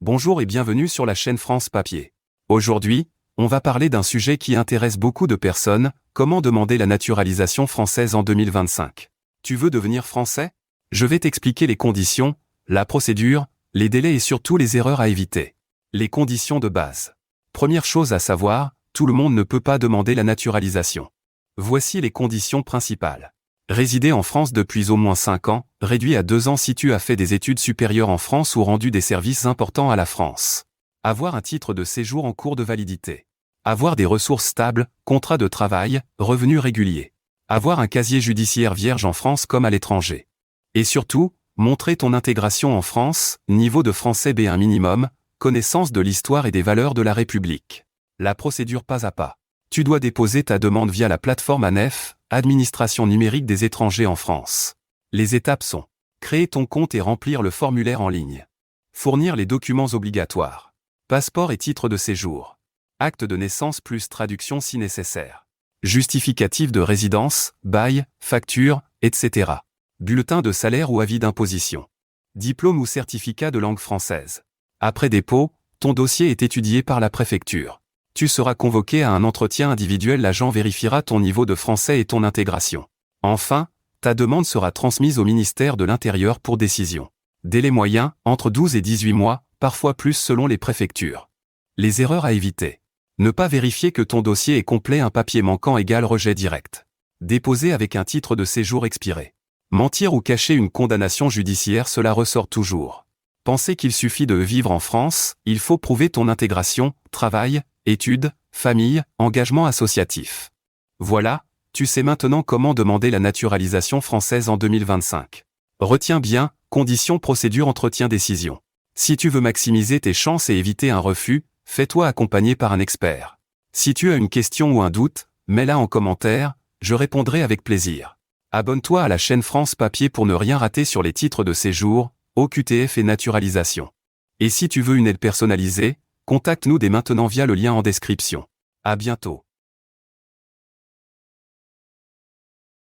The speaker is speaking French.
Bonjour et bienvenue sur la chaîne France Papier. Aujourd'hui, on va parler d'un sujet qui intéresse beaucoup de personnes, comment demander la naturalisation française en 2025. Tu veux devenir français? Je vais t'expliquer les conditions, la procédure, les délais et surtout les erreurs à éviter. Les conditions de base. Première chose à savoir, tout le monde ne peut pas demander la naturalisation. Voici les conditions principales. Résider en France depuis au moins 5 ans, réduit à 2 ans si tu as fait des études supérieures en France ou rendu des services importants à la France. Avoir un titre de séjour en cours de validité. Avoir des ressources stables, contrat de travail, revenus réguliers. Avoir un casier judiciaire vierge en France comme à l'étranger. Et surtout, montrer ton intégration en France, niveau de français B1 minimum, connaissance de l'histoire et des valeurs de la République. La procédure pas à pas. Tu dois déposer ta demande via la plateforme ANEF, Administration numérique des étrangers en France. Les étapes sont: créer ton compte et remplir le formulaire en ligne. Fournir les documents obligatoires. Passeport et titre de séjour. Acte de naissance plus traduction si nécessaire. Justificatif de résidence, bail, facture, etc. Bulletin de salaire ou avis d'imposition. Diplôme ou certificat de langue française. Après dépôt, ton dossier est étudié par la préfecture. Tu seras convoqué à un entretien individuel, l'agent vérifiera ton niveau de français et ton intégration. Enfin, ta demande sera transmise au ministère de l'Intérieur pour décision. Délai moyen, entre 12 et 18 mois, parfois plus selon les préfectures. Les erreurs à éviter. Ne pas vérifier que ton dossier est complet, un papier manquant égale rejet direct. Déposer avec un titre de séjour expiré. Mentir ou cacher une condamnation judiciaire, cela ressort toujours. Penser qu'il suffit de vivre en France, il faut prouver ton intégration, travail, études, famille, engagement associatif. Voilà, tu sais maintenant comment demander la naturalisation française en 2025. Retiens bien, conditions, procédure, entretien, décision. Si tu veux maximiser tes chances et éviter un refus, fais-toi accompagner par un expert. Si tu as une question ou un doute, mets-la en commentaire, je répondrai avec plaisir. Abonne-toi à la chaîne France Papier pour ne rien rater sur les titres de séjour, OQTF et naturalisation. Et si tu veux une aide personnalisée, contacte-nous dès maintenant via le lien en description. À bientôt.